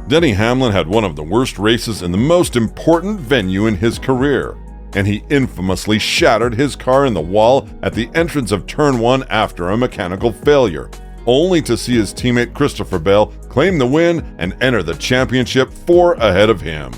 Denny Hamlin had one of the worst races in the most important venue in his career, and he infamously shattered his car in the wall at the entrance of Turn 1 after a mechanical failure, only to see his teammate Christopher Bell claim the win and enter the championship 4 ahead of him.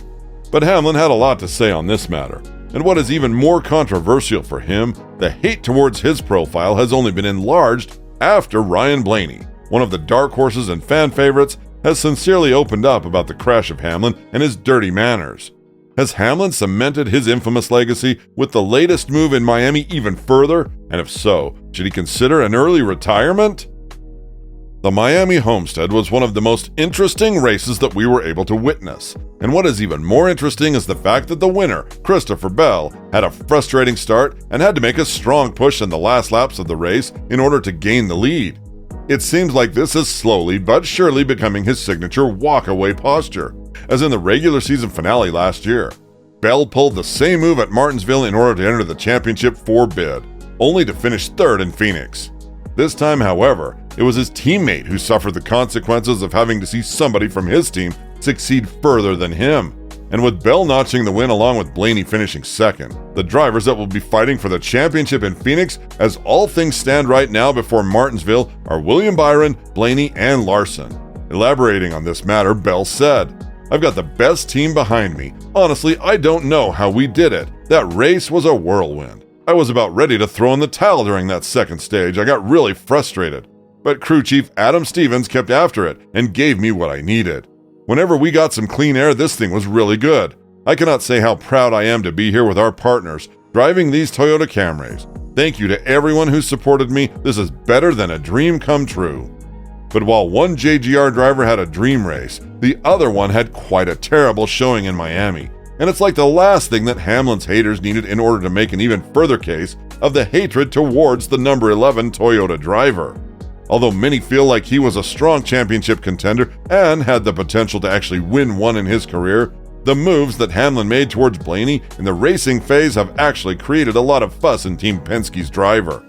But Hamlin had a lot to say on this matter, and what is even more controversial for him, the hate towards his profile has only been enlarged after Ryan Blaney, one of the dark horses and fan favorites, has sincerely opened up about the crash of Hamlin and his dirty manners. Has Hamlin cemented his infamous legacy with the latest move in Miami even further? And if so, should he consider an early retirement? The Miami Homestead was one of the most interesting races that we were able to witness. And what is even more interesting is the fact that the winner, Christopher Bell, had a frustrating start and had to make a strong push in the last laps of the race in order to gain the lead. It seems like this is slowly but surely becoming his signature walk-away posture, as in the regular season finale last year. Bell pulled the same move at Martinsville in order to enter the championship 4 bid, only to finish 3rd in Phoenix. This time, however, it was his teammate who suffered the consequences of having to see somebody from his team succeed further than him. And with Bell notching the win along with Blaney finishing 2nd, the drivers that will be fighting for the championship in Phoenix, as all things stand right now before Martinsville, are William Byron, Blaney, and Larson. Elaborating on this matter, Bell said, "I've got the best team behind me. Honestly, I don't know how we did it. That race was a whirlwind. I was about ready to throw in the towel during that second stage. I got really frustrated. But crew chief Adam Stevens kept after it and gave me what I needed. Whenever we got some clean air, this thing was really good. I cannot say how proud I am to be here with our partners, driving these Toyota Camrys. Thank you to everyone who supported me. This is better than a dream come true." But while one JGR driver had a dream race, the other one had quite a terrible showing in Miami. And it's like the last thing that Hamlin's haters needed in order to make an even further case of the hatred towards the number 11 Toyota driver. Although many feel like he was a strong championship contender and had the potential to actually win one in his career, the moves that Hamlin made towards Blaney in the racing phase have actually created a lot of fuss in Team Penske's driver.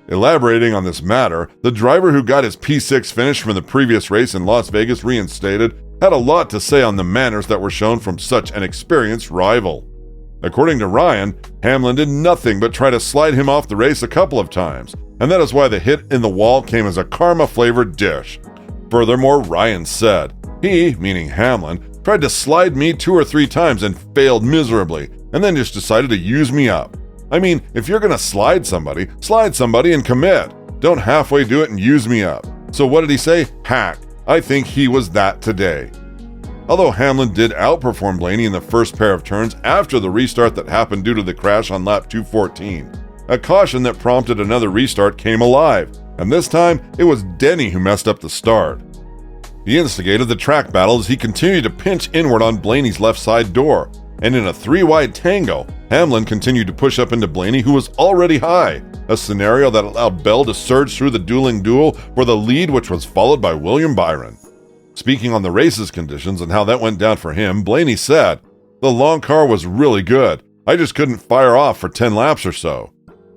Elaborating on this matter, the driver who got his P6 finish from the previous race in Las Vegas reinstated had a lot to say on the manners that were shown from such an experienced rival. According to Ryan, Hamlin did nothing but try to slide him off the race a couple of times, and that is why the hit in the wall came as a karma-flavored dish. Furthermore, Ryan said, he, meaning Hamlin, tried to slide me 2 or 3 times and failed miserably, and then just decided to use me up. I mean, if you're gonna slide somebody and commit. Don't halfway do it and use me up. So what did he say? Hack. I think he was that today. Although Hamlin did outperform Blaney in the first pair of turns after the restart that happened due to the crash on lap 214, a caution that prompted another restart came alive, and this time it was Denny who messed up the start. He instigated the track battle as he continued to pinch inward on Blaney's left side door, and in a 3-wide tango, Hamlin continued to push up into Blaney, who was already high, a scenario that allowed Bell to surge through the dueling duel for the lead, which was followed by William Byron. Speaking on the race's conditions and how that went down for him, Blaney said, "The long car was really good. I just couldn't fire off for 10 laps or so."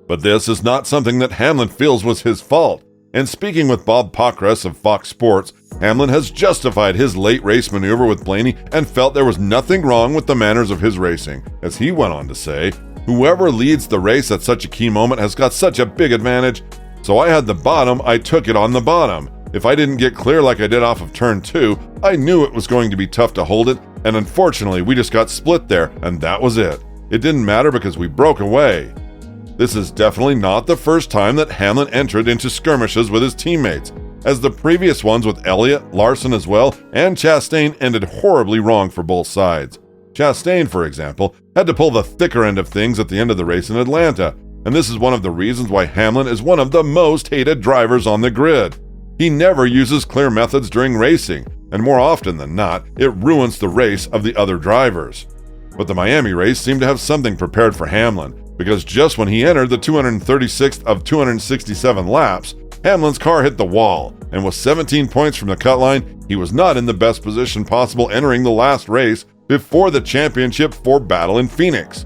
But this is not something that Hamlin feels was his fault. And speaking with Bob Pockrass of Fox Sports, Hamlin has justified his late race maneuver with Blaney and felt there was nothing wrong with the manners of his racing, as he went on to say, "Whoever leads the race at such a key moment has got such a big advantage. So I had the bottom, I took it on the bottom. If I didn't get clear like I did off of turn 2, I knew it was going to be tough to hold it, and unfortunately we just got split there, and that was it. It didn't matter because we broke away." This is definitely not the first time that Hamlin entered into skirmishes with his teammates, as the previous ones with Elliott, Larson as well, and Chastain ended horribly wrong for both sides. Chastain, for example, had to pull the thicker end of things at the end of the race in Atlanta, and this is one of the reasons why Hamlin is one of the most hated drivers on the grid. He never uses clear methods during racing, and more often than not, it ruins the race of the other drivers. But the Miami race seemed to have something prepared for Hamlin, because just when he entered the 236th of 267 laps, Hamlin's car hit the wall, and with 17 points from the cut line, he was not in the best position possible entering the last race before the championship 4 battle in Phoenix.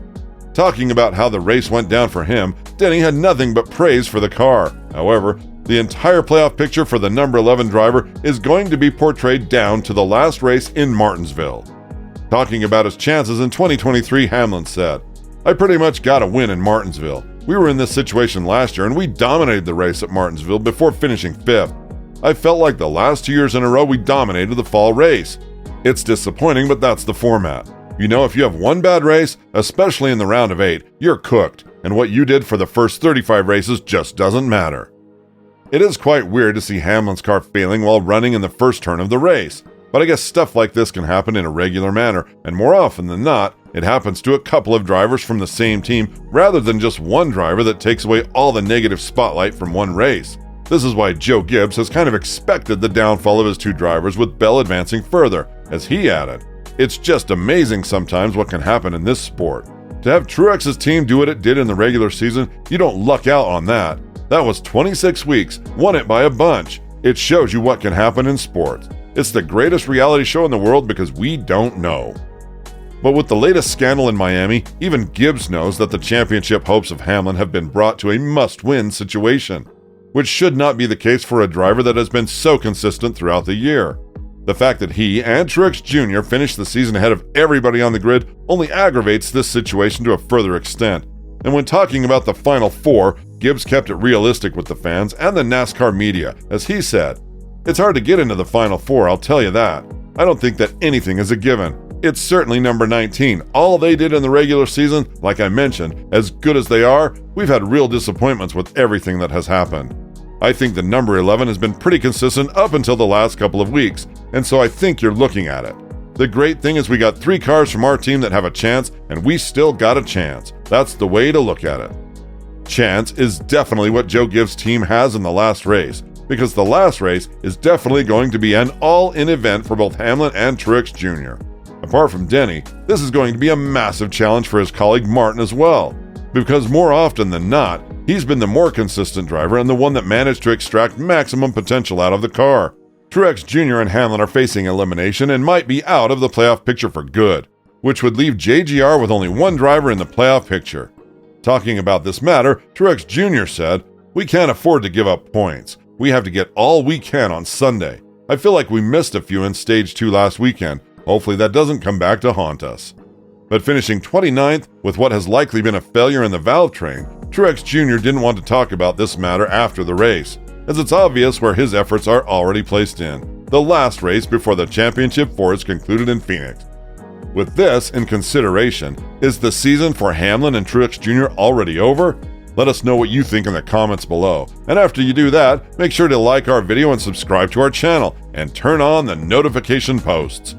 Talking about how the race went down for him, Denny had nothing but praise for the car. However, The entire playoff picture for the number 11 driver is going to be portrayed down to the last race in Martinsville. Talking about his chances in 2023, Hamlin said, "I pretty much got a win in Martinsville. We were in this situation last year and we dominated the race at Martinsville before finishing 5th. I felt like the last 2 years in a row we dominated the fall race. It's disappointing, but that's the format. You know, if you have one bad race, especially in the round of 8, you're cooked, and what you did for the first 35 races just doesn't matter." It is quite weird to see Hamlin's car failing while running in the first turn of the race, but I guess stuff like this can happen in a regular manner, and more often than not, it happens to a couple of drivers from the same team rather than just one driver that takes away all the negative spotlight from one race. This is why Joe Gibbs has kind of expected the downfall of his 2 drivers, with Bell advancing further, as he added, "It's just amazing sometimes what can happen in this sport. To have Truex's team do what it did in the regular season, you don't luck out on that. That was 26 weeks, won it by a bunch. It shows you what can happen in sports. It's the greatest reality show in the world because we don't know." But with the latest scandal in Miami, even Gibbs knows that the championship hopes of Hamlin have been brought to a must-win situation, which should not be the case for a driver that has been so consistent throughout the year. The fact that he and Truex Jr. finished the season ahead of everybody on the grid only aggravates this situation to a further extent. And when talking about the Final Four, Gibbs kept it realistic with the fans and the NASCAR media, as he said, "It's hard to get into the Final Four, I'll tell you that. I don't think that anything is a given. It's certainly number 19. All they did in the regular season, like I mentioned, as good as they are, we've had real disappointments with everything that has happened. I think the number 11 has been pretty consistent up until the last couple of weeks, and so I think you're looking at it. The great thing is we got 3 cars from our team that have a chance, and we still got a chance. That's the way to look at it." Chance is definitely what Joe Gibbs' team has in the last race, because the last race is definitely going to be an all-in event for both Hamlin and Truex Jr. Apart from Denny, this is going to be a massive challenge for his colleague Martin as well, because more often than not, he's been the more consistent driver and the one that managed to extract maximum potential out of the car. Truex Jr. and Hamlin are facing elimination and might be out of the playoff picture for good, which would leave JGR with only one driver in the playoff picture. Talking about this matter, Truex Jr. said, "We can't afford to give up points. We have to get all we can on Sunday. I feel like we missed a few in Stage 2 last weekend. Hopefully that doesn't come back to haunt us." But finishing 29th with what has likely been a failure in the valve train, Truex Jr. didn't want to talk about this matter after the race, as it's obvious where his efforts are already placed in, the last race before the championship four is concluded in Phoenix. With this in consideration, is the season for Hamlin and Truex Jr. already over? Let us know what you think in the comments below. And after you do that, make sure to like our video and subscribe to our channel, and turn on the notification posts.